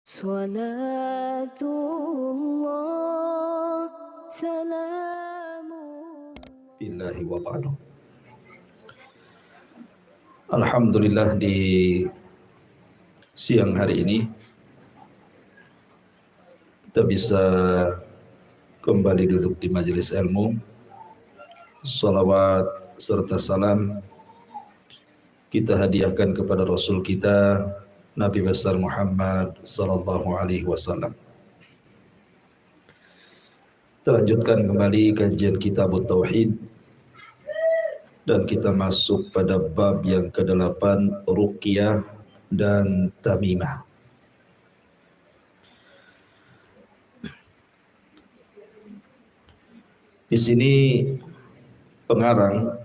Salatullah salamullah Billahi wa ba'du. Alhamdulillah, di siang hari ini kita bisa kembali duduk di majelis ilmu. Salawat serta salam kita hadiahkan kepada Rasul kita Nabi besar Muhammad sallallahu alaihi wasallam. Terlanjutkan kembali kajian kitab Tauhid dan kita masuk pada bab yang ke-8, ruqyah dan tamimah. Di sini pengarang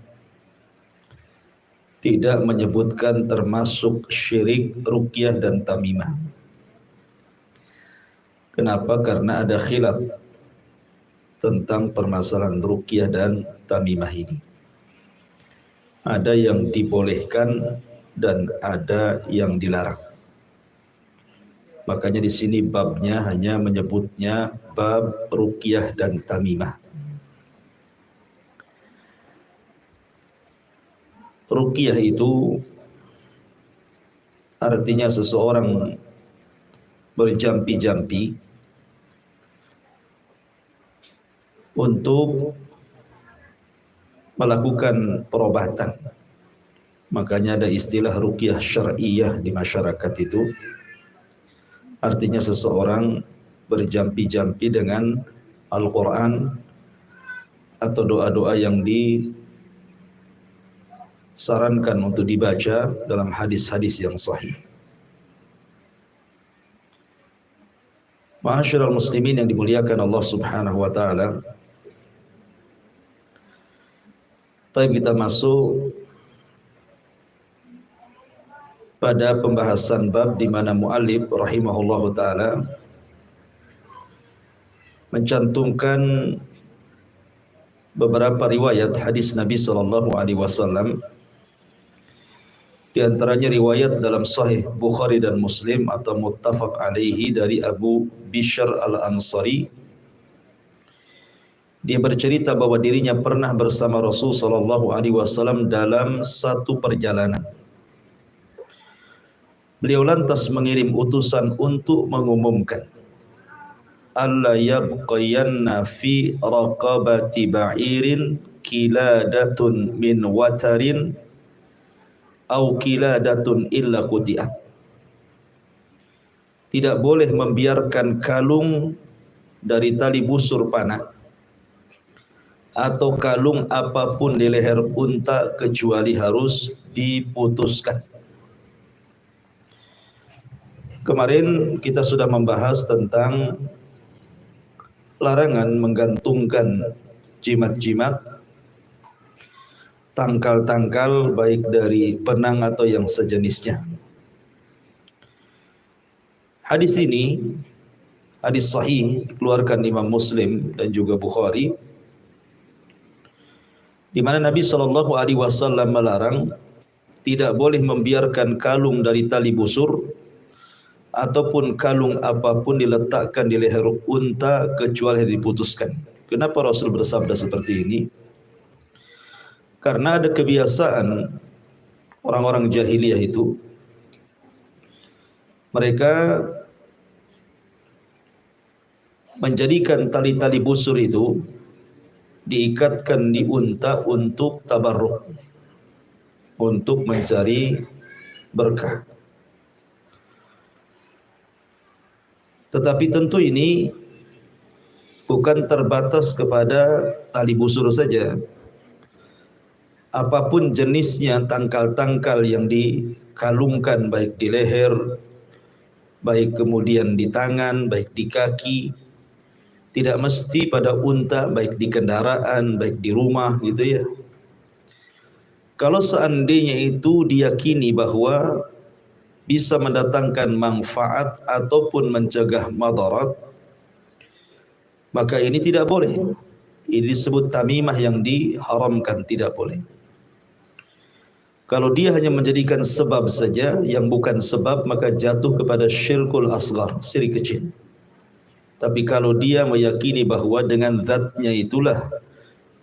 tidak menyebutkan termasuk syirik ruqyah dan tamimah. Kenapa? Karena ada khilaf tentang permasalahan ruqyah dan tamimah ini. Ada yang dibolehkan dan ada yang dilarang. Makanya di sini babnya hanya menyebutnya bab ruqyah dan tamimah. Ruqyah itu artinya seseorang berjampi-jampi untuk melakukan perobatan. Makanya ada istilah ruqyah syar'iyah di masyarakat itu. Artinya seseorang berjampi-jampi dengan Al-Quran atau doa-doa yang disarankan untuk dibaca dalam hadis-hadis yang sahih. Ma'asyiral muslimin yang dimuliakan Allah Subhanahu wa taala. Baik, kita masuk pada pembahasan bab di mana muallif rahimahullahu taala mencantumkan beberapa riwayat hadis Nabi sallallahu alaihi wasallam. Di antaranya riwayat dalam Sahih Bukhari dan Muslim atau muttafaq alaihi dari Abu Bishr Al-Ansari. Dia bercerita bahwa dirinya pernah bersama Rasul sallallahu alaihi wasallam dalam satu perjalanan. Beliau lantas mengirim utusan untuk mengumumkan, alla yabqayanna fi raqabati ba'irin kiladatun min watarin au kiladatun illa quti'at. Tidak boleh membiarkan kalung dari tali busur panah atau kalung apapun di leher unta kecuali harus diputuskan. Kemarin kita sudah membahas tentang larangan menggantungkan jimat-jimat, tangkal-tangkal baik dari benang atau yang sejenisnya. Hadis ini hadis sahih dikeluarkan Imam Muslim dan juga Bukhari, di mana Nabi sallallahu alaihi wasallam melarang tidak boleh membiarkan kalung dari tali busur ataupun kalung apapun diletakkan di leher unta kecuali diputuskan. Kenapa Rasul bersabda seperti ini? Karena ada kebiasaan orang-orang jahiliyah itu, mereka menjadikan tali-tali busur itu diikatkan di unta untuk tabarruk, untuk mencari berkah. Tetapi tentu ini bukan terbatas kepada tali busur saja. Apapun jenisnya tangkal-tangkal yang dikalungkan, baik di leher, baik kemudian di tangan, baik di kaki, tidak mesti pada unta, baik di kendaraan, baik di rumah, gitu ya. Kalau seandainya itu diyakini bahwa bisa mendatangkan manfaat ataupun mencegah madarat, maka ini tidak boleh. Ini disebut tamimah yang diharamkan, tidak boleh. Kalau dia hanya menjadikan sebab saja yang bukan sebab, maka jatuh kepada syirkul asghar, syirik kecil. Tapi kalau dia meyakini bahwa dengan zatnya itulah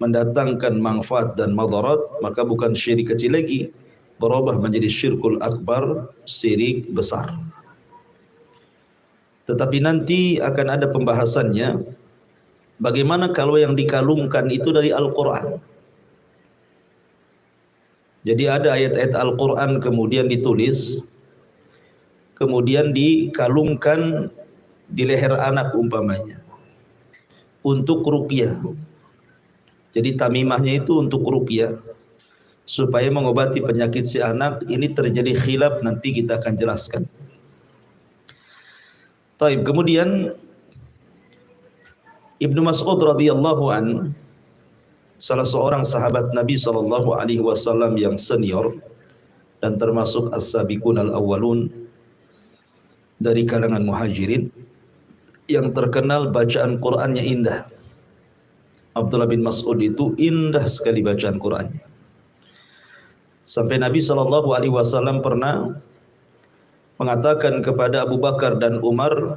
mendatangkan manfaat dan madarat, maka bukan syirik kecil lagi, berubah menjadi syirkul akbar, syirik besar. Tetapi nanti akan ada pembahasannya, bagaimana kalau yang dikalungkan itu dari Al-Quran. Jadi ada ayat-ayat Al-Quran kemudian ditulis, kemudian dikalungkan di leher anak umpamanya, untuk ruqyah. Jadi tamimahnya itu untuk ruqyah, supaya mengobati penyakit si anak. Ini terjadi khilaf, nanti kita akan jelaskan. Taib, kemudian Ibnu Mas'ud radhiyallahu an, salah seorang sahabat Nabi SAW yang senior dan termasuk as-sabiqun al-awwalun dari kalangan muhajirin, yang terkenal bacaan Qur'annya indah. Abdullah bin Mas'ud itu indah sekali bacaan Qur'annya. Sampai Nabi SAW pernah mengatakan kepada Abu Bakar dan Umar,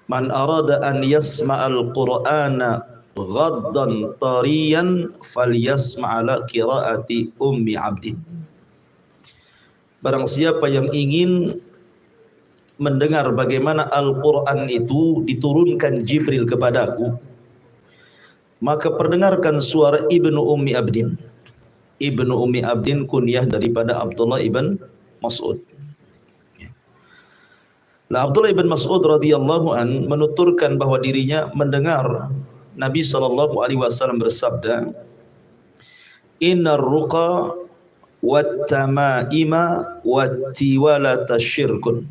"Man arada an yasma'al Qur'ana ghaddan tariyan falyasma'ala qiraati ummi abdin." Barang siapa yang ingin mendengar bagaimana Al-Quran itu diturunkan Jibril kepadaku, maka perdengarkan suara Ibnu Ummi Abdin. Ibnu Ummi Abdin kunyah daripada Abdullah ibn Mas'ud. Nah, Abdullah ibn Mas'ud radhiyallahu an menuturkan bahwa dirinya mendengar Nabi SAW bersabda, "Innar ruqa wat-tama'ima wat-tiwalata syirkun."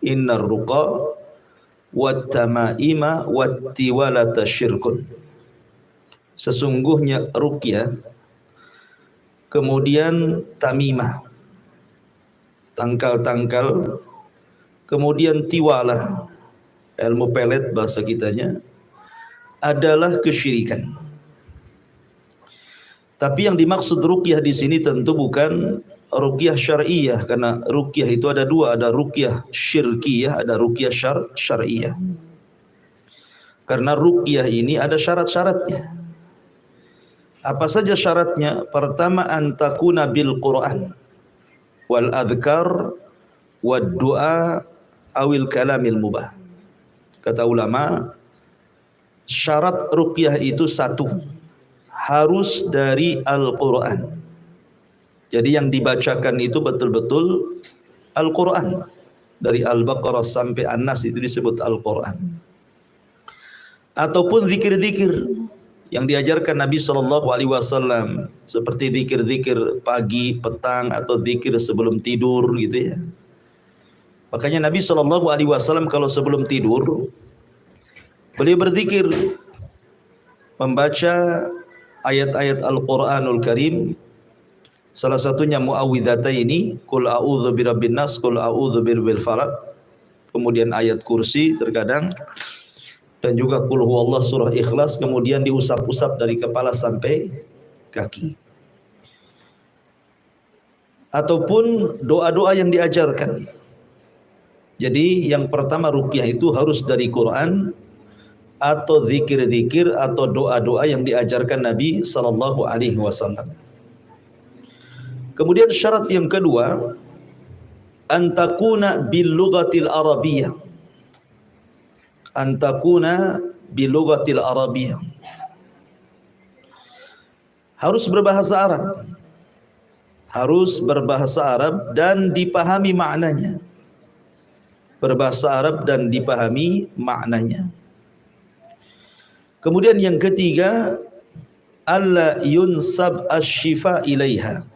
Innar ruqa wat-tama'ima wat-tiwalata syirkun. Sesungguhnya ruqyah, kemudian tamimah, tangkal-tangkal, kemudian tiwalah, ilmu pelet bahasa kitanya, adalah kesyirikan. Tapi yang dimaksud ruqyah di sini tentu bukan ruqyah syar'iyah, karena ruqyah itu ada dua, ada ruqyah syirkiyah, ada ruqyah syar'iyah. Karena ruqyah ini ada syarat-syaratnya. Apa saja syaratnya? Pertama, antakuna bil Quran wal adhkar wad du'a awil kalamil mubah. Kata ulama, syarat ruqyah itu satu, harus dari Al-Quran. Jadi yang dibacakan itu betul-betul Al-Quran. Dari Al-Baqarah sampai An-Nas itu disebut Al-Quran. Ataupun zikir-zikir yang diajarkan Nabi SAW, seperti zikir-zikir pagi, petang, atau zikir sebelum tidur gitu ya. Makanya Nabi SAW kalau sebelum tidur, beliau berzikir, membaca ayat-ayat Al-Quranul Karim. Salah satunya mu'awwidhataini, qul a'udzu birabbin nas, qul a'udzu birabbil falaq. Kemudian ayat kursi terkadang, dan juga qul huwallahu surah Ikhlas, kemudian diusap-usap dari kepala sampai kaki. Ataupun doa-doa yang diajarkan. Jadi yang pertama ruqyah itu harus dari Quran atau zikir-zikir atau doa-doa yang diajarkan Nabi SAW. Kemudian syarat yang kedua, antakuna bil lughatil arabiyyah. Antakuna bil lughatil arabiyyah. Harus berbahasa Arab. Harus berbahasa Arab dan dipahami maknanya. Berbahasa Arab dan dipahami maknanya. Kemudian yang ketiga, alla yunsab asy-syifa ilaiha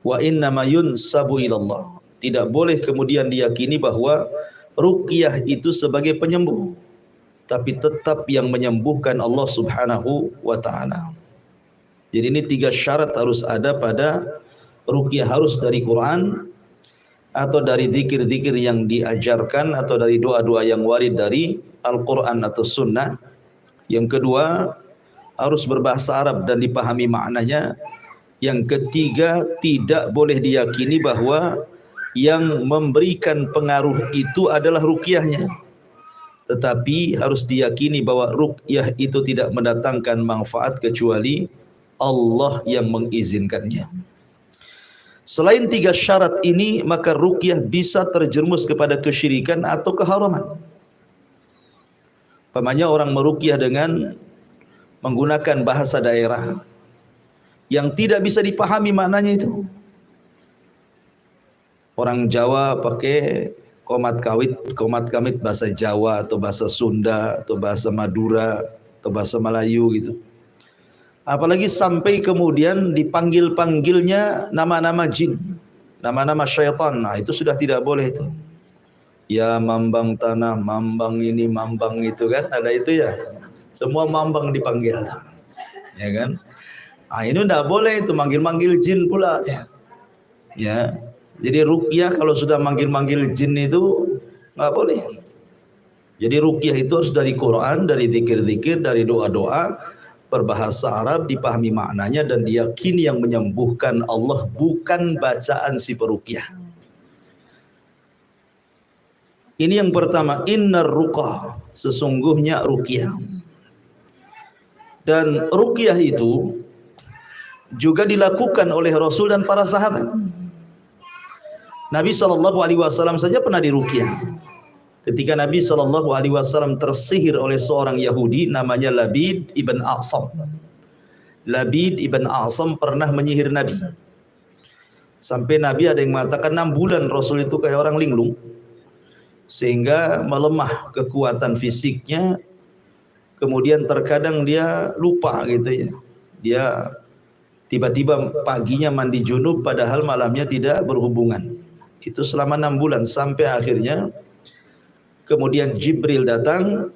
wa innama yunsabu ilallah. Tidak boleh kemudian diyakini bahwa ruqyah itu sebagai penyembuh, tapi tetap yang menyembuhkan Allah Subhanahu wa ta'ala. Jadi ini tiga syarat harus ada pada ruqyah, harus dari Quran atau dari zikir-zikir yang diajarkan atau dari doa-doa yang warid dari Al-Quran atau Sunnah. Yang kedua, harus berbahasa Arab dan dipahami maknanya. Yang ketiga, tidak boleh diyakini bahwa yang memberikan pengaruh itu adalah ruqyahnya. Tetapi harus diyakini bahwa ruqyah itu tidak mendatangkan manfaat kecuali Allah yang mengizinkannya. Selain tiga syarat ini, maka ruqyah bisa terjerumus kepada kesyirikan atau keharaman. Pamannya orang meruqyah dengan menggunakan bahasa daerah yang tidak bisa dipahami maknanya itu. Orang Jawa pakai komat kamit bahasa Jawa atau bahasa Sunda atau bahasa Madura atau bahasa Melayu gitu. Apalagi sampai kemudian dipanggil-panggilnya nama-nama jin, nama-nama syaitan. Nah, itu sudah tidak boleh itu. Ya mambang tanah, mambang ini, mambang itu kan, ada itu ya. Semua mambang dipanggil. Ya kan? Ah, ini tidak boleh itu, manggil-manggil jin pula. Ya. Jadi ruqyah kalau sudah manggil-manggil jin itu nggak boleh. Jadi ruqyah itu harus dari Quran, dari zikir-zikir, dari doa-doa, berbahasa Arab, dipahami maknanya dan diyakini yang menyembuhkan Allah, bukan bacaan si peruqyah. Ini yang pertama, innar ruqah, sesungguhnya ruqyah. Dan ruqyah itu juga dilakukan oleh Rasul dan para sahabat. Nabi SAW saja pernah diruqyah. Ketika Nabi SAW tersihir oleh seorang Yahudi namanya Labid ibn A'sam. Labid ibn A'sam pernah menyihir Nabi. Sampai Nabi ada yang mengatakan 6 bulan Rasul itu kayak orang linglung, sehingga melemah kekuatan fisiknya. Kemudian terkadang dia lupa gitu ya. Dia tiba-tiba paginya mandi junub padahal malamnya tidak berhubungan. Itu selama 6 bulan sampai akhirnya kemudian Jibril datang,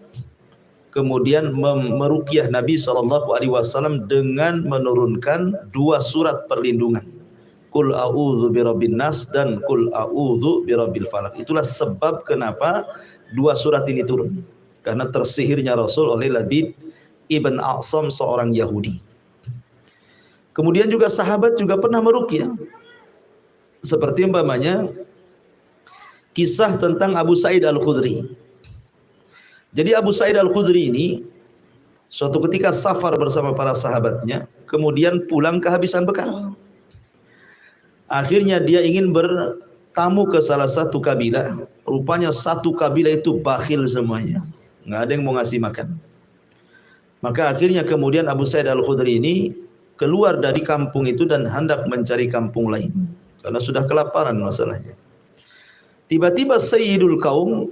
kemudian meruqyah Nabi SAW dengan menurunkan 2 surat perlindungan, Qul a'udzu birabbin nas dan Qul a'udzu birabbil falaq. Itulah sebab kenapa 2 surat ini turun, karena tersihirnya Rasul oleh Labid ibn A'sam, seorang Yahudi. Kemudian juga sahabat juga pernah meruqyah. Seperti umpamanya kisah tentang Abu Sa'id Al-Khudri. Jadi Abu Sa'id Al-Khudri ini suatu ketika safar bersama para sahabatnya, kemudian pulang kehabisan bekal. Akhirnya dia ingin bertamu ke salah satu kabilah. Rupanya satu kabilah itu bakhil semuanya, nggak ada yang mau ngasih makan. Maka akhirnya kemudian Abu Sa'id Al-Khudri ini keluar dari kampung itu dan hendak mencari kampung lain karena sudah kelaparan masalahnya. Tiba-tiba Sayyidul Kaum,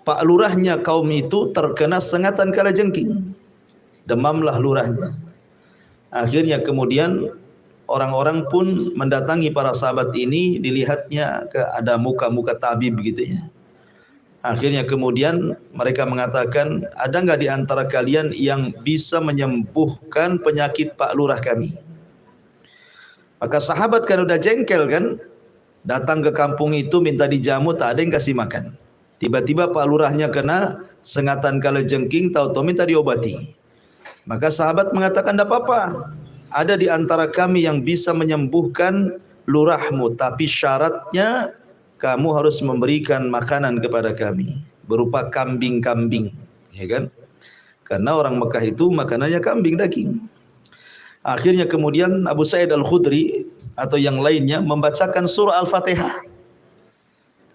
Pak Lurahnya kaum itu terkena sengatan kalajengking. Demamlah lurahnya. Akhirnya kemudian orang-orang pun mendatangi para sahabat ini, dilihatnya ada muka-muka tabib gitu ya. Akhirnya kemudian mereka mengatakan, ada nggak di antara kalian yang bisa menyembuhkan penyakit Pak Lurah kami? Maka sahabat kan udah jengkel kan, datang ke kampung itu minta dijamu, tak ada yang kasih makan. Tiba-tiba Pak Lurahnya kena sengatan kalajengking, tahu-tahu minta diobati. Maka sahabat mengatakan, tidak apa-apa, ada di antara kami yang bisa menyembuhkan lurahmu, tapi syaratnya kamu harus memberikan makanan kepada kami berupa kambing-kambing, ya kan? Karena orang Mekah itu makanannya kambing daging. Akhirnya kemudian Abu Sa'id Al-Khudri atau yang lainnya membacakan surah Al-Fatihah.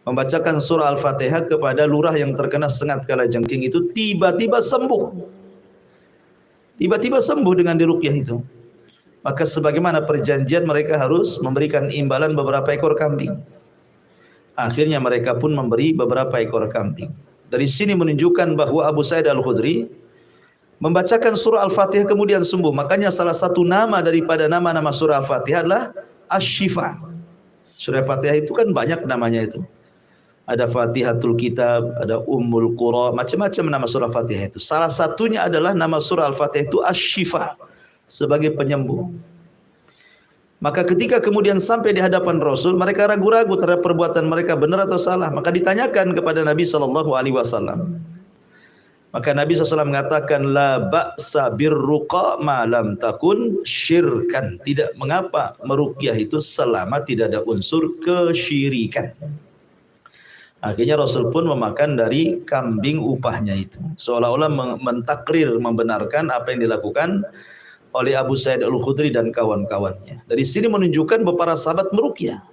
Membacakan surah Al-Fatihah kepada lurah yang terkena sengat kalajengking itu, tiba-tiba sembuh. Tiba-tiba sembuh dengan diruqyah itu. Maka sebagaimana perjanjian mereka harus memberikan imbalan beberapa ekor kambing. Akhirnya mereka pun memberi beberapa ekor kambing. Dari sini menunjukkan bahwa Abu Sa'id Al-Khudri membacakan surah Al-Fatihah kemudian sembuh. Makanya salah satu nama daripada nama-nama surah Al-Fatihah adalah Asy-Syifa. Surah Al-Fatihah itu kan banyak namanya itu. Ada Fatihatul Kitab, ada Ummul Qura, macam-macam nama surah Al-Fatihah itu. Salah satunya adalah nama surah Al-Fatihah itu Asy-Syifa, sebagai penyembuh. Maka ketika kemudian sampai di hadapan Rasul, mereka ragu-ragu terhadap perbuatan mereka benar atau salah. Maka ditanyakan kepada Nabi SAW. Maka Nabi SAW mengatakan la ba'sa birruqa ma lam takun syirkan. Tidak mengapa meruqyah itu selama tidak ada unsur kesyirikan. Akhirnya Rasul pun memakan dari kambing upahnya itu, seolah-olah mentakrir, membenarkan apa yang dilakukan oleh Abu Sa'id Al-Khudri dan kawan-kawannya. Dari sini menunjukkan bahwa para sahabat meruqyah.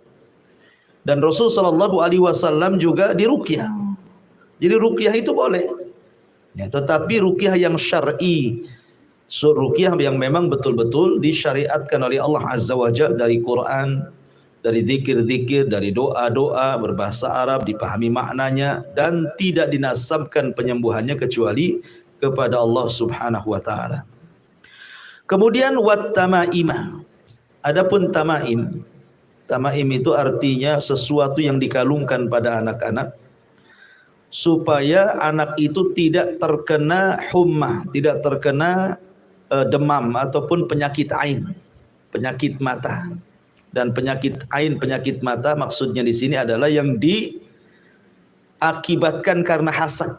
Dan Rasul sallallahu alaihi wasallam juga diruqyah. Jadi ruqyah itu boleh. Ya, tetapi ruqyah yang syar'i, ruqyah yang memang betul-betul disyariatkan oleh Allah Azza wa Jalla dari Quran, dari zikir-zikir, dari doa-doa berbahasa Arab, dipahami maknanya dan tidak dinasabkan penyembuhannya kecuali kepada Allah Subhanahu wa taala. Kemudian wat tamaimah. Adapun tamaim, tamaim itu artinya sesuatu yang dikalungkan pada anak-anak supaya anak itu tidak terkena hummah, tidak terkena demam ataupun penyakit ain, penyakit mata. Dan penyakit ain, penyakit mata maksudnya di sini adalah yang diakibatkan karena hasad,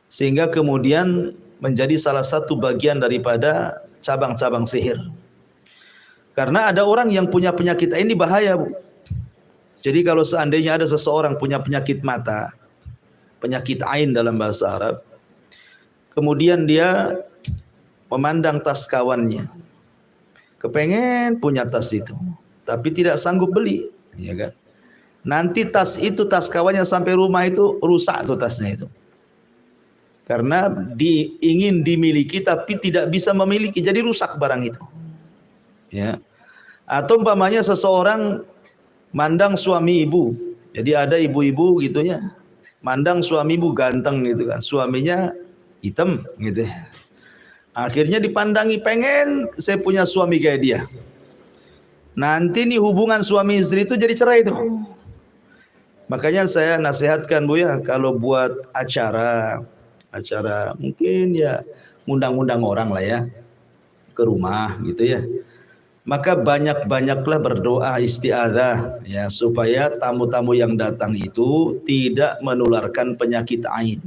sehingga kemudian menjadi salah satu bagian daripada cabang-cabang sihir. Karena ada orang yang punya penyakit ain, ini bahaya, Bu. Jadi kalau seandainya ada seseorang punya penyakit mata, penyakit ain dalam bahasa Arab, kemudian dia memandang tas kawannya, kepengen punya tas itu, tapi tidak sanggup beli, ya kan? Nanti tas itu, tas kawannya sampai rumah itu rusak tuh tasnya itu, karena ingin dimiliki tapi tidak bisa memiliki, jadi rusak barang itu, ya. Atau umpamanya seseorang mandang suami ibu, jadi ada ibu-ibu gitu ya, mandang suami ibu ganteng gitu kan, suaminya hitam gitu ya. Akhirnya dipandangi, pengen saya punya suami kayak dia. Nanti nih hubungan suami istri itu jadi cerai itu. Makanya saya nasihatkan, Bu ya, kalau buat acara mungkin ya ngundang-undang orang lah ya ke rumah gitu ya, maka banyak-banyaklah berdoa isti'adzah ya, supaya tamu-tamu yang datang itu tidak menularkan penyakit ain.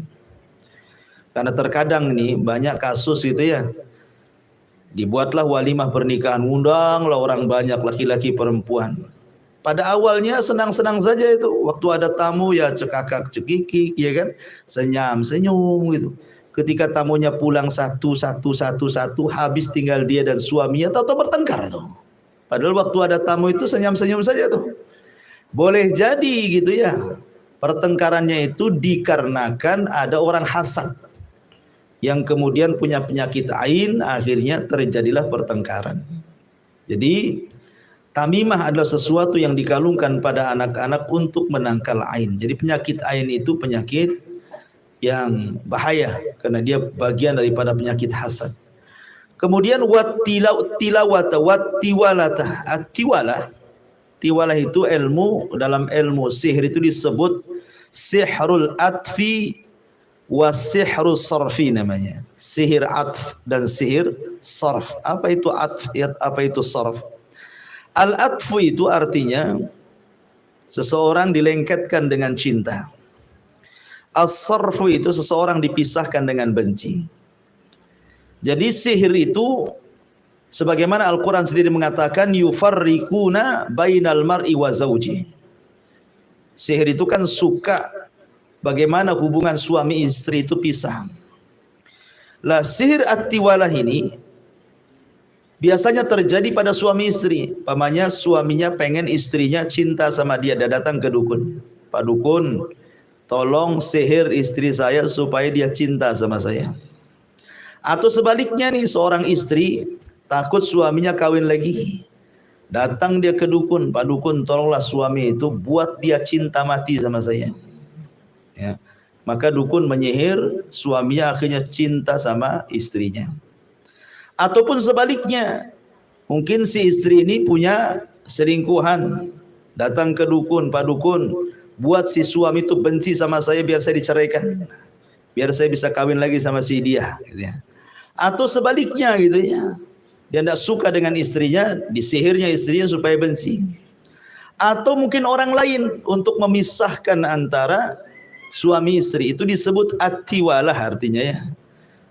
Karena terkadang nih banyak kasus itu ya, dibuatlah walimah pernikahan, undanglah orang banyak, laki-laki perempuan. Pada awalnya senang-senang saja itu, waktu ada tamu ya cekakak cekikik ya kan, senyum-senyum gitu. Ketika tamunya pulang satu, habis tinggal dia dan suaminya, tahu-tahu bertengkar tuh. Padahal waktu ada tamu itu senyum-senyum saja tuh. Boleh jadi gitu ya, pertengkarannya itu dikarenakan ada orang hasad yang kemudian punya penyakit ain, akhirnya terjadilah pertengkaran. Jadi tamimah adalah sesuatu yang dikalungkan pada anak-anak untuk menangkal ain. Jadi penyakit ain itu penyakit yang bahaya karena dia bagian daripada penyakit hasad. Kemudian wattilawata wattiwalata. Tiwalah itu ilmu, dalam ilmu sihir itu disebut sihrul atfi wa sihrus sarfi namanya. Sihir atf dan sihir sarf. Apa itu atf? Apa itu sarf? Al-atfu itu artinya seseorang dilengketkan dengan cinta. As-sarfu itu seseorang dipisahkan dengan benci. Jadi sihir itu sebagaimana Al-Quran sendiri mengatakan yufarriquna bainal mar'i wa zawji. Sihir itu kan suka bagaimana hubungan suami istri itu pisah. Lah sihir at-tiwalah ini biasanya terjadi pada suami istri. Pamannya suaminya pengen istrinya cinta sama dia, dia datang ke dukun. Pak dukun, tolong sihir istri saya supaya dia cinta sama saya. Atau sebaliknya nih, seorang istri takut suaminya kawin lagi, datang dia ke dukun, Pak dukun tolonglah suami itu buat dia cinta mati sama saya. Ya. Maka dukun menyihir, suaminya akhirnya cinta sama istrinya. Ataupun sebaliknya, mungkin si istri ini punya selingkuhan, datang ke dukun, Pak dukun buat si suami itu benci sama saya biar saya diceraikan, biar saya bisa kawin lagi sama si dia gitu ya. Atau sebaliknya gitu ya, dia tidak suka dengan istrinya, disihirnya istrinya supaya benci. Atau mungkin orang lain untuk memisahkan antara suami istri itu disebut at-tiwalah artinya ya.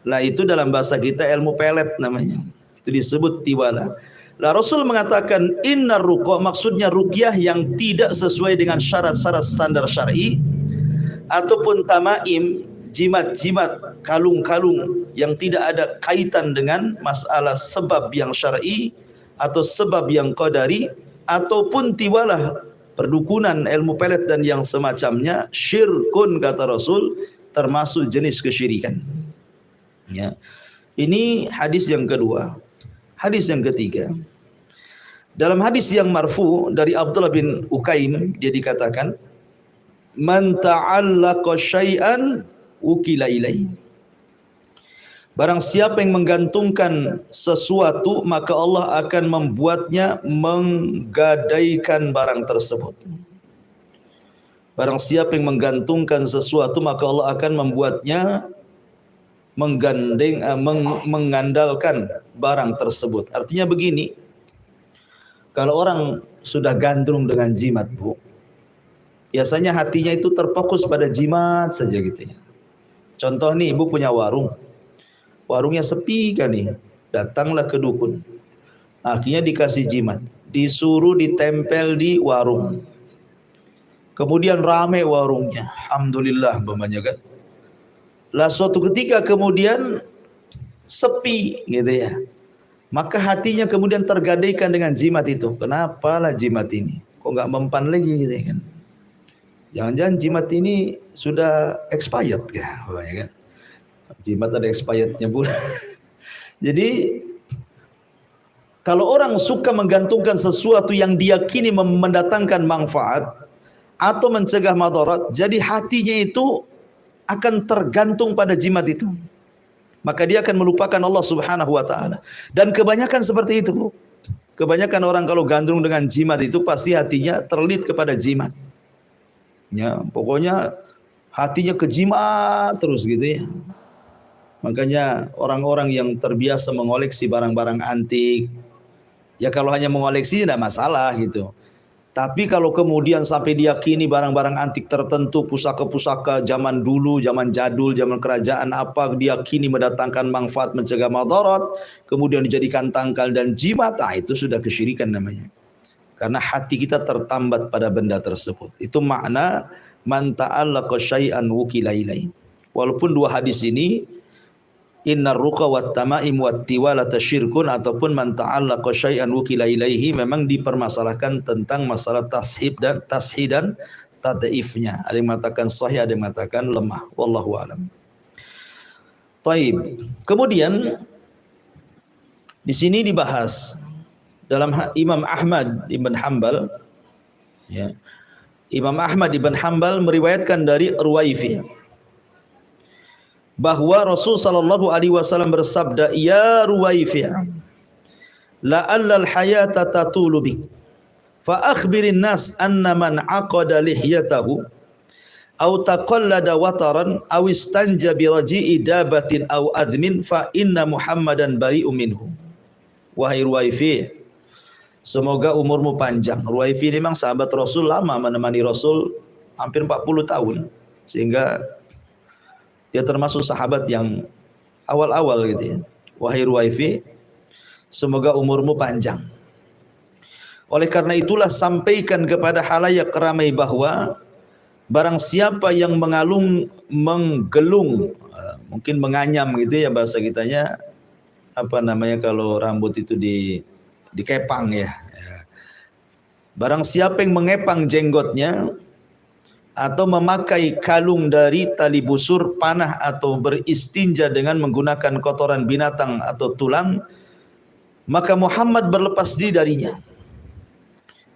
Lah itu dalam bahasa kita ilmu pelet namanya. Itu disebut tiwalah. Lah Rasul mengatakan innar ruqa, maksudnya ruqyah yang tidak sesuai dengan syarat-syarat standar syar'i, ataupun tamaim, jimat-jimat, kalung-kalung yang tidak ada kaitan dengan masalah sebab yang syar'i atau sebab yang qadari, ataupun tiwalah, perdukunan, ilmu pelet dan yang semacamnya, syirkun kata Rasul, termasuk jenis kesyirikan. Ya. Ini hadis yang kedua. Hadis yang ketiga, dalam hadis yang marfu dari Abdullah bin Ukaim, dia dikatakan man ta'allaqa syai'an wukila ilaihi. Barang siapa yang menggantungkan sesuatu, maka Allah akan membuatnya menggadaikan barang tersebut. Barang siapa yang menggantungkan sesuatu, maka Allah akan membuatnya mengandalkan barang tersebut. Artinya begini, kalau orang sudah gandrung dengan jimat, Bu, biasanya hatinya itu terfokus pada jimat saja gitu ya. Contoh nih, Ibu punya warung, warungnya sepi kan nih, datanglah ke dukun, akhirnya dikasih jimat, disuruh ditempel di warung, kemudian rame warungnya, alhamdulillah umpamanya kan. Lah suatu ketika kemudian sepi gitu ya, maka hatinya kemudian tergadaikan dengan jimat itu. Kenapa lah jimat ini kok nggak mempan lagi gitu ya kan? Jangan-jangan jimat ini sudah expired kan? Jimat ada expirednya pun. Jadi kalau orang suka menggantungkan sesuatu yang diyakini mendatangkan manfaat atau mencegah madarat, jadi hatinya itu akan tergantung pada jimat itu, maka dia akan melupakan Allah Subhanahu wa ta'ala. Dan kebanyakan seperti itu, Bu. Kebanyakan orang kalau gandrung dengan jimat itu pasti hatinya terlit kepada jimat ya, pokoknya hatinya ke jimat terus gitu ya. Makanya orang-orang yang terbiasa mengoleksi barang-barang antik, ya kalau hanya mengoleksi tidak masalah gitu. Tapi kalau kemudian sampai diyakini barang-barang antik tertentu, pusaka-pusaka zaman dulu, zaman jadul, zaman kerajaan apa, diyakini mendatangkan manfaat, mencegah madarat, kemudian dijadikan tangkal dan jimat, itu sudah kesyirikan namanya. Karena hati kita tertambat pada benda tersebut. Itu makna man ta'allaqa syai'an wukila ilaihi. Walaupun dua hadis ini, innar ruqa wat tamaim wat tiwalata syirkun, ataupun man ta'allaqa syai'an wukila ilaihi, memang dipermasalahkan tentang masalah tashid dan tad'ifnya. Ada yang mengatakan sahih, ada yang mengatakan lemah. Wallahu a'lam. Taib. Kemudian di sini dibahas dalam Imam Ahmad ibn Hanbal ya. Imam Ahmad ibn Hanbal meriwayatkan dari Ruwaifi bahwa Rasul sallallahu alaihi wasallam bersabda, ya Ruwaifi, la'allal hayata tatulu bik, fa akhbirin nas anna man aqada lihyatahu aw taqallada wataran aw istanja bi raji'i dabatin aw admin fa inna Muhammadan bari'un minhu. Wahai Ruwaifi, semoga umurmu panjang. Ruwaifi memang sahabat Rasul, lama menemani Rasul, hampir 40 tahun, sehingga dia termasuk sahabat yang awal-awal gitu ya. Wahai Ruwaifi, semoga umurmu panjang. Oleh karena itulah sampaikan kepada halayak ramai bahwa barang siapa yang menggelung, mungkin menganyam gitu ya bahasa kitanya, apa namanya kalau rambut itu dikepang ya. Barang siapa yang mengepang jenggotnya atau memakai kalung dari tali busur, panah, atau beristinja dengan menggunakan kotoran binatang atau tulang, maka Muhammad berlepas diri darinya.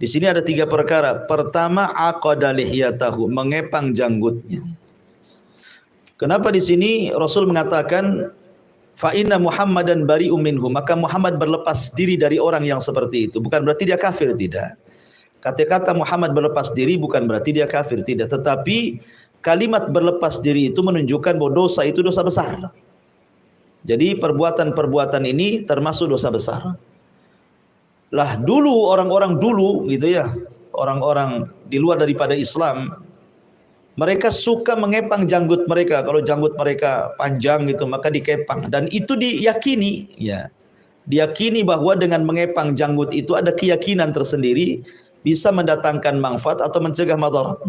Di sini ada 3 perkara. Pertama, aqada lihyatahu, mengepang janggutnya. Kenapa di sini Rasul mengatakan fa inna Muhammadan bari'un minhu, maka Muhammad berlepas diri dari orang yang seperti itu? Bukan berarti dia kafir, tidak. Kata-kata Muhammad berlepas diri bukan berarti dia kafir, tidak. Tetapi kalimat berlepas diri itu menunjukkan bahwa dosa itu dosa besar. Jadi perbuatan-perbuatan ini termasuk dosa besar. Lah dulu orang-orang dulu gitu ya, orang-orang di luar daripada Islam Mereka suka mengepang janggut mereka. Kalau janggut mereka panjang gitu, maka dikepang. Dan itu diyakini, ya, diyakini bahwa dengan mengepang janggut itu ada keyakinan tersendiri bisa mendatangkan manfaat atau mencegah madarat.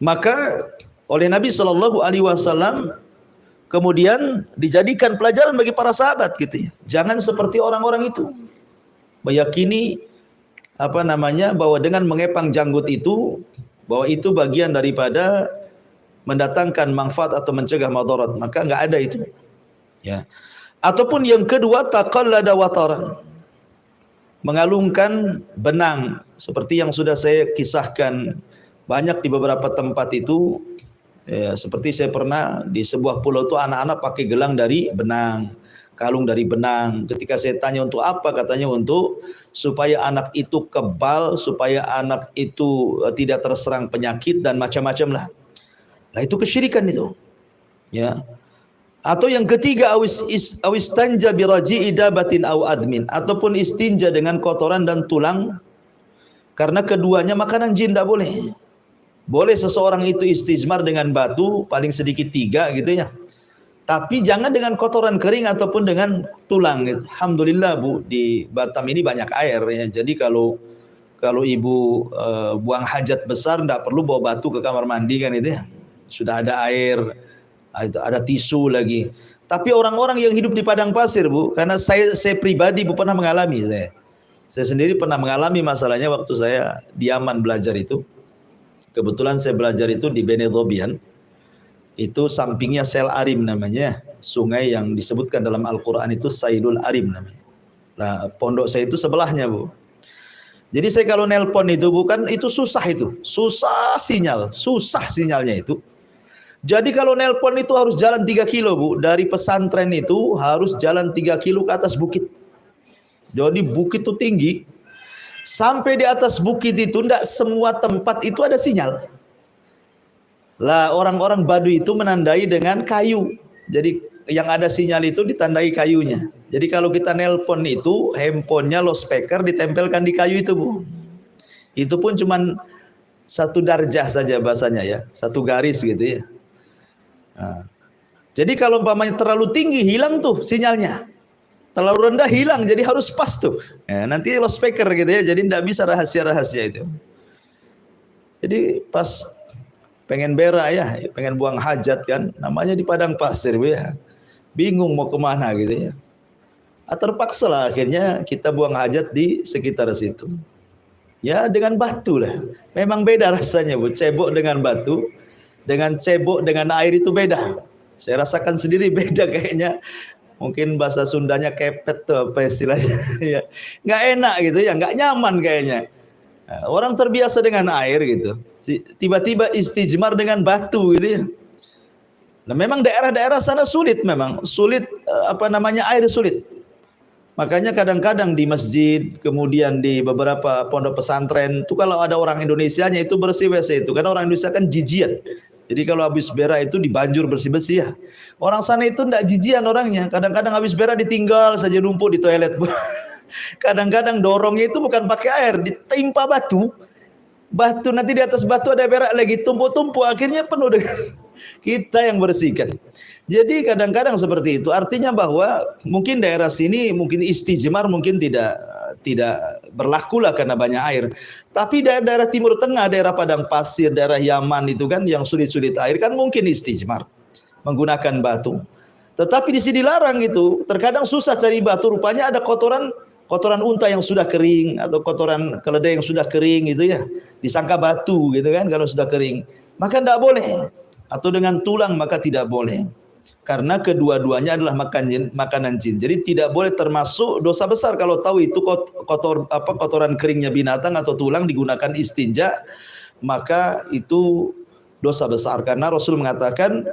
Maka oleh Nabi Shallallahu Alaihi Wasallam kemudian dijadikan pelajaran bagi para sahabat gitu ya. Jangan seperti orang-orang itu meyakini bahwa dengan mengepang janggut itu, bahwa itu bagian daripada mendatangkan manfaat atau mencegah madarat. Maka enggak ada itu, ya. Ataupun yang kedua, taqallada wataran, mengalungkan benang seperti yang sudah saya kisahkan banyak di beberapa tempat itu, ya, seperti saya pernah di sebuah pulau itu anak-anak pakai gelang dari benang, kalung dari benang. Ketika saya tanya untuk apa, katanya untuk supaya anak itu kebal, supaya anak itu tidak terserang penyakit dan macam-macam lah. Nah, itu kesyirikan itu, ya. Atau yang ketiga, awis tanja biraji idabatin aw admin, ataupun istinja dengan kotoran dan tulang, karena keduanya makanan jin, tidak boleh. Boleh seseorang itu istijmar dengan batu paling sedikit 3 gitu ya, tapi jangan dengan kotoran kering ataupun dengan tulang gitu. Alhamdulillah Bu, di Batam ini banyak air ya, jadi kalau ibu buang hajat besar tidak perlu bawa batu ke kamar mandi kan, itu ya, sudah ada air, ada tisu lagi. Tapi orang-orang yang hidup di padang pasir Bu, karena saya pribadi Bu pernah mengalami, saya sendiri pernah mengalami masalahnya waktu saya di Yaman belajar itu. Kebetulan saya belajar itu di Bene Dhobian, itu sampingnya Sel Arim namanya, sungai yang disebutkan dalam Al-Quran itu Saidul Arim namanya. Nah, pondok saya itu sebelahnya Bu. Jadi saya kalau nelpon itu bukan, itu susah sinyalnya itu. Jadi kalau nelpon itu harus jalan 3 kilo Bu, dari pesantren itu harus jalan 3 kilo ke atas bukit. Jadi bukit itu tinggi. Sampai di atas bukit itu tidak semua tempat itu ada sinyal. Lah orang-orang Baduy itu menandai dengan kayu. Jadi yang ada sinyal itu ditandai kayunya. Jadi kalau kita nelpon itu, handphonenya loudspeaker ditempelkan di kayu itu Bu. Itu pun cuman 1 darjah saja bahasanya ya, 1 garis gitu ya. Nah, jadi kalau umpamanya terlalu tinggi hilang tuh sinyalnya. Terlalu rendah hilang, jadi harus pas tuh. Ya, nanti loudspeaker gitu ya, jadi tidak bisa rahasia-rahasia itu. Jadi pas pengen berak ya, pengen buang hajat kan, namanya di padang pasir ya, bingung mau kemana gitu ya. Terpaksa lah akhirnya kita buang hajat di sekitar situ. Ya dengan batu lah. Memang beda rasanya Bu, cebok dengan batu, dengan cebok dengan air itu beda. Saya rasakan sendiri beda kayaknya. Mungkin bahasa Sundanya kepet tuh apa istilahnya ya, nggak enak gitu ya, nggak nyaman kayaknya. Nah, orang terbiasa dengan air gitu, tiba-tiba istijmar dengan batu gitu ya. Nah memang daerah-daerah sana sulit, memang sulit, air sulit. Makanya kadang-kadang di masjid, kemudian di beberapa pondok pesantren itu kalau ada orang Indonesianya itu bersih WC itu, karena orang Indonesia kan jijian. Jadi kalau habis berak itu dibanjur bersih-bersih ya. Orang sana itu tidak jijian orangnya. Kadang-kadang habis berak ditinggal saja numpuk di toilet. Kadang-kadang dorongnya itu bukan pakai air, ditimpa batu. Batu nanti di atas batu ada berak lagi, tumpuk-tumpuk, akhirnya penuh dengan kita yang bersihkan. Jadi kadang-kadang seperti itu. Artinya bahwa mungkin daerah sini mungkin istijmar mungkin tidak berlaku lah karena banyak air. Tapi daerah Timur Tengah, daerah padang pasir, daerah Yaman itu kan yang sulit-sulit air kan mungkin istijmar menggunakan batu. Tetapi di sini dilarang itu. Terkadang susah cari batu, rupanya ada kotoran unta yang sudah kering atau kotoran keledai yang sudah kering gitu ya. Disangka batu gitu kan kalau sudah kering. Maka tidak boleh. Atau dengan tulang maka tidak boleh. Karena kedua-duanya adalah makanan jin. Jadi tidak boleh, termasuk dosa besar kalau tahu itu kotoran keringnya binatang atau tulang digunakan istinja, maka itu dosa besar. Karena Rasul mengatakan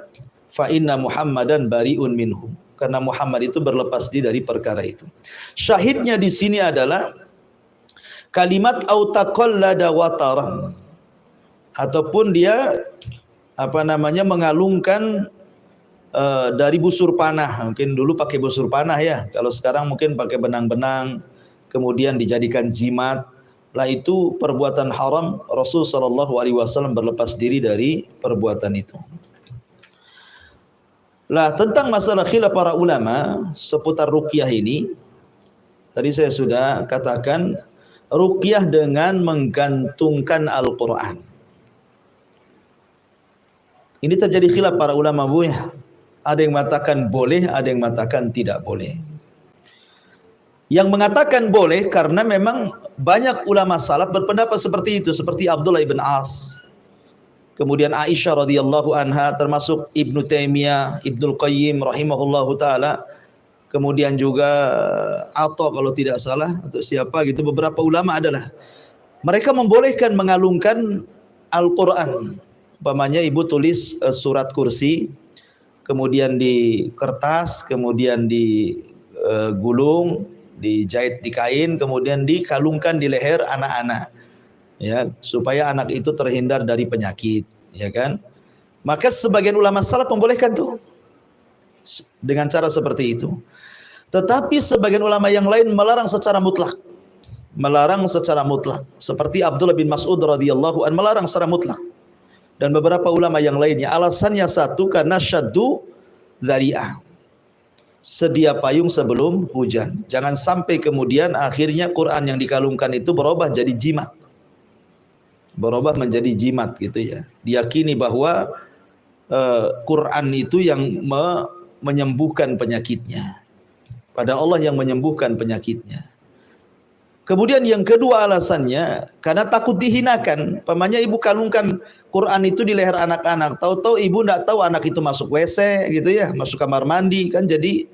fa inna Muhammadan bariun minhu. Karena Muhammad itu berlepas diri dari perkara itu. Syahidnya di sini adalah kalimat au taqallada wataran, ataupun dia mengalungkan dari busur panah. Mungkin dulu pakai busur panah ya, kalau sekarang mungkin pakai benang-benang, kemudian dijadikan jimat, lah itu perbuatan haram. Rasul sallallahu alaihi wasallam berlepas diri dari perbuatan itu. Lah tentang masalah khilaf para ulama seputar ruqyah ini, tadi saya sudah katakan ruqyah dengan menggantungkan Al-Qur'an. Ini terjadi khilaf para ulama, Bu ya. Ada yang mengatakan boleh, ada yang mengatakan tidak boleh. Yang mengatakan boleh karena memang banyak ulama salaf berpendapat seperti itu, seperti Abdullah ibn As, kemudian Aisyah radhiyallahu anha, termasuk Ibnu Taimiyah, Ibnul Qayyim rahimahullahu taala, kemudian juga Atha kalau tidak salah atau siapa gitu, beberapa ulama adalah mereka membolehkan mengalungkan Al-Qur'an. Umpamanya ibu tulis surat kursi, kemudian di kertas, kemudian digulung, dijahit di kain, kemudian dikalungkan di leher anak-anak, ya, supaya anak itu terhindar dari penyakit, ya kan? Maka sebagian ulama salaf membolehkan tuh dengan cara seperti itu. Tetapi sebagian ulama yang lain melarang secara mutlak. Melarang secara mutlak. Seperti Abdullah bin Mas'ud radhiyallahu anhu melarang secara mutlak. Dan beberapa ulama yang lainnya. Alasannya satu, karena syaddu dzari'ah, sedia payung sebelum hujan. Jangan sampai kemudian akhirnya Quran yang dikalungkan itu berubah jadi jimat. Berubah menjadi jimat gitu ya. Diyakini bahwa Quran itu yang menyembuhkan penyakitnya. Padahal Allah yang menyembuhkan penyakitnya. Kemudian yang kedua alasannya karena takut dihinakan. Pamannya ibu kalungkan Quran itu di leher anak-anak. Tahu-tahu ibu tidak tahu anak itu masuk WC gitu ya, masuk kamar mandi, kan jadi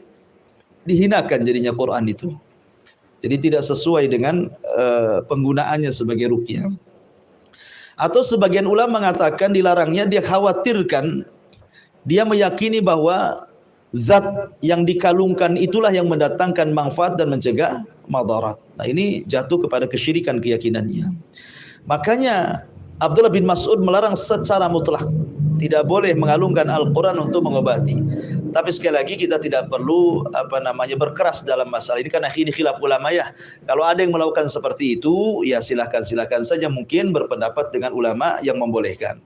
dihinakan jadinya Quran itu. Jadi tidak sesuai dengan penggunaannya sebagai ruqyah. Atau sebagian ulama mengatakan dilarangnya, dia khawatirkan, dia meyakini bahwa zat yang dikalungkan itulah yang mendatangkan manfaat dan mencegah madarat. Nah ini jatuh kepada kesyirikan keyakinannya. Makanya Abdullah bin Mas'ud melarang secara mutlak, tidak boleh mengalungkan Al-Quran untuk mengobati. Tapi sekali lagi kita tidak perlu berkeras dalam masalah ini karena ini khilaf ulama ya. Kalau ada yang melakukan seperti itu, ya silakan saja, mungkin berpendapat dengan ulama yang membolehkan.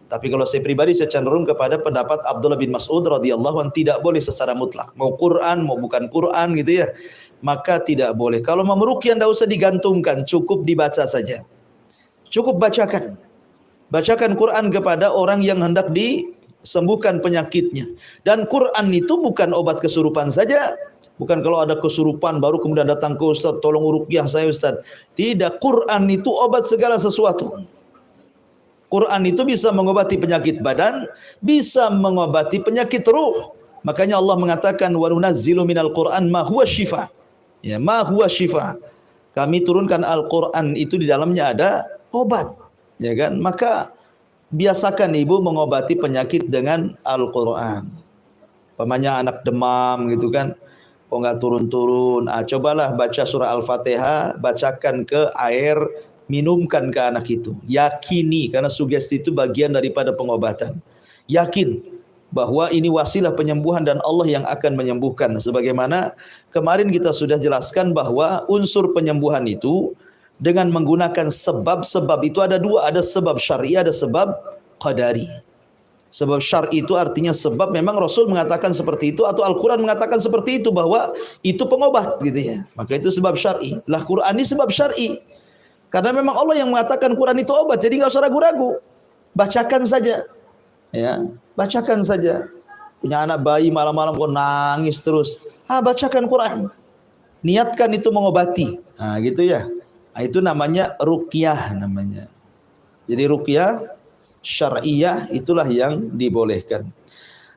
Tapi kalau saya pribadi, saya cenderung kepada pendapat Abdullah bin Mas'ud radhiyallahu anhu, tidak boleh secara mutlak. Mau Quran, mau bukan Quran gitu ya, maka tidak boleh. Kalau mau meruqyah tidak usah digantungkan, cukup dibaca saja. Cukup bacakan. Bacakan Quran kepada orang yang hendak disembuhkan penyakitnya. Dan Quran itu bukan obat kesurupan saja. Bukan kalau ada kesurupan baru kemudian datang ke Ustaz, tolong ruqyah saya Ustaz. Tidak, Quran itu obat segala sesuatu. Quran itu bisa mengobati penyakit badan, bisa mengobati penyakit ruh. Makanya Allah mengatakan wa nunazzilu minal Qur'an ma huwa syifa. Ya, ma huwa syifa. Kami turunkan Al-Qur'an itu di dalamnya ada obat. Ya kan? Maka biasakan ibu mengobati penyakit dengan Al-Qur'an. Pamannya anak demam gitu kan, kok nggak turun-turun. Cobalah baca surah Al-Fatihah, bacakan ke air, minumkan ke anak itu. Yakini, karena sugesti itu bagian daripada pengobatan. Yakin bahwa ini wasilah penyembuhan dan Allah yang akan menyembuhkan. Sebagaimana kemarin kita sudah jelaskan bahwa unsur penyembuhan itu dengan menggunakan sebab-sebab itu ada dua, ada sebab syar'i, ada sebab qadari. Sebab syar'i itu artinya sebab memang Rasul mengatakan seperti itu atau Al-Quran mengatakan seperti itu bahwa itu pengobat gitu ya. Maka itu sebab syar'i. Lah Quran ini sebab syar'i. Karena memang Allah yang mengatakan Quran itu obat, jadi nggak usah ragu-ragu. Bacakan saja. Ya, bacakan saja. Punya anak bayi malam-malam kok nangis terus. Bacakan Quran. Niatkan itu mengobati. Gitu ya. Itu namanya ruqyah namanya. Jadi ruqyah syar'iyah itulah yang dibolehkan.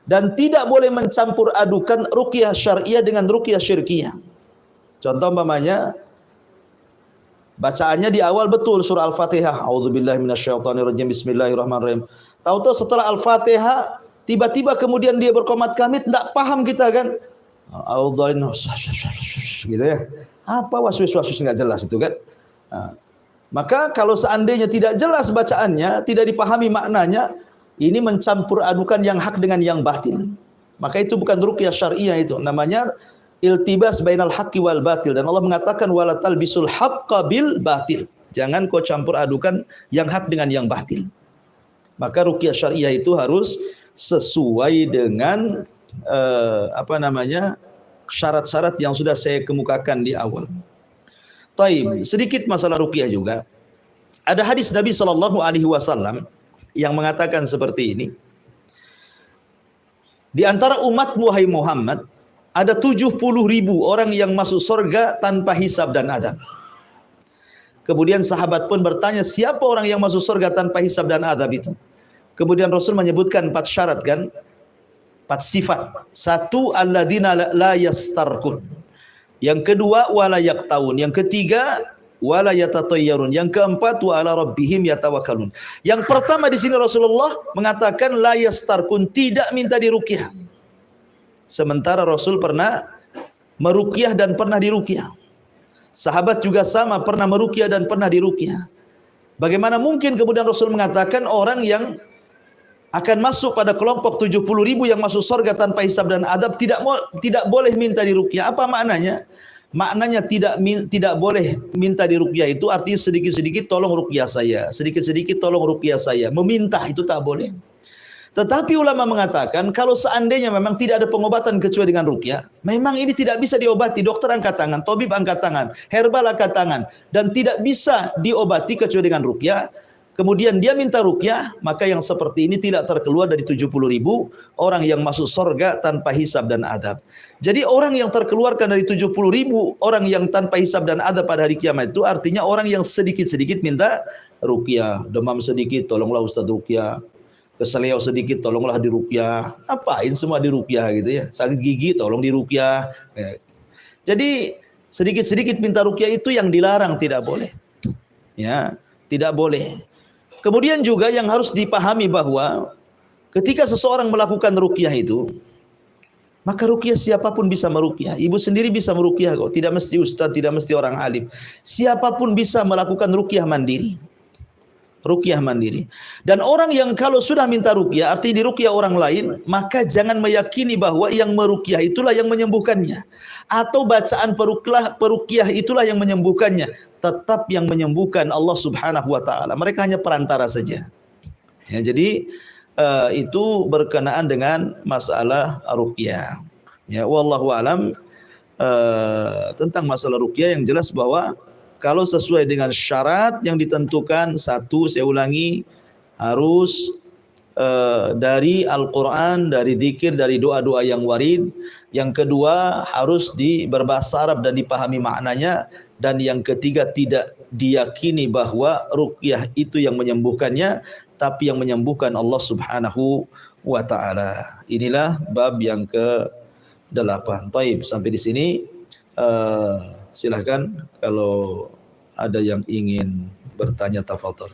Dan tidak boleh mencampur adukan ruqyah syar'iyah dengan ruqyah syirkiyah. Contoh umpamanya bacaannya di awal betul surah Al-Fatihah, auzubillahi minasyaitonirrajim, bismillahirrahmanirrahim. Tahu-tahu setelah Al-Fatihah tiba-tiba kemudian dia berqomat kamit, tidak paham kita kan. Gitu ya. Apa waswis-waswis enggak jelas itu kan. Maka kalau seandainya tidak jelas bacaannya, tidak dipahami maknanya, ini mencampur adukan yang hak dengan yang batil. Maka itu bukan ruqyah syar'iyah, itu namanya iltibas bainal haqqi wal batil. Dan Allah mengatakan wala talbisul haqqa bil batil. Jangan kau campur adukan yang hak dengan yang batil. Maka ruqyah syariah itu harus sesuai dengan syarat-syarat yang sudah saya kemukakan di awal. Taib, sedikit masalah ruqyah juga. Ada hadis Nabi SAW yang mengatakan seperti ini. Di antara umat wahai Muhammad, ada 70.000 orang yang masuk surga tanpa hisab dan adab. Kemudian sahabat pun bertanya, siapa orang yang masuk surga tanpa hisab dan adab itu? Kemudian Rasul menyebutkan 4 syarat kan? 4 sifat. 1, alladzina la yastarkun. Yang kedua, wala yaqtaun. Yang ketiga, wala yatatayyarun. Yang keempat, wa ala rabbihim yatawakkalun. Yang pertama di sini Rasulullah mengatakan la yastarkun, tidak minta diruqyah. Sementara Rasul pernah meruqyah dan pernah diruqyah. Sahabat juga sama, pernah meruqyah dan pernah diruqyah. Bagaimana mungkin kemudian Rasul mengatakan orang yang akan masuk pada kelompok 70.000 yang masuk surga tanpa hisab dan adab tidak boleh minta diruqyah? Apa maknanya? Maknanya tidak boleh minta diruqyah itu artinya sedikit-sedikit tolong ruqyah saya, sedikit-sedikit tolong ruqyah saya. Meminta itu tak boleh. Tetapi ulama mengatakan kalau seandainya memang tidak ada pengobatan kecuali dengan ruqyah, memang ini tidak bisa diobati, dokter angkat tangan, tabib angkat tangan, herbal angkat tangan, dan tidak bisa diobati kecuali dengan ruqyah. Kemudian dia minta ruqyah, maka yang seperti ini tidak terkeluar dari 70.000 orang yang masuk surga tanpa hisab dan adab. Jadi orang yang terkeluarkan dari 70.000 orang yang tanpa hisab dan adab pada hari kiamat itu artinya orang yang sedikit-sedikit minta ruqyah. Demam sedikit, tolonglah Ustaz ruqyah. Keseleo sedikit, tolonglah diruqyah. Apain semua diruqyah gitu ya. Sakit gigi, tolong diruqyah. Jadi sedikit-sedikit minta ruqyah itu yang dilarang, tidak boleh. Ya, tidak boleh. Kemudian juga yang harus dipahami bahwa ketika seseorang melakukan ruqyah itu, maka ruqyah siapapun bisa meruqyah. Ibu sendiri bisa meruqyah kok, tidak mesti ustaz, tidak mesti orang alim. Siapapun bisa melakukan ruqyah mandiri. Ruqyah mandiri. Dan orang yang kalau sudah minta ruqyah, artinya diruqyah orang lain, maka jangan meyakini bahwa yang meruqyah itulah yang menyembuhkannya. Atau bacaan peruqyah itulah yang menyembuhkannya. Tetap yang menyembuhkan Allah Subhanahu wa taala. Mereka hanya perantara saja. Ya, jadi itu berkenaan dengan masalah ruqyah. Ya, wallahu alam tentang masalah ruqyah yang jelas bahwa kalau sesuai dengan syarat yang ditentukan, 1, saya ulangi, harus dari Al-Quran, dari zikir, dari doa-doa yang warid. Yang kedua, harus berbahasa Arab dan dipahami maknanya. Dan yang ketiga, tidak diyakini bahwa ruqyah itu yang menyembuhkannya, tapi yang menyembuhkan Allah Subhanahu wa ta'ala. Inilah bab yang ke-8. Taib, sampai di sini. Silahkan kalau ada yang ingin bertanya, tafadhol.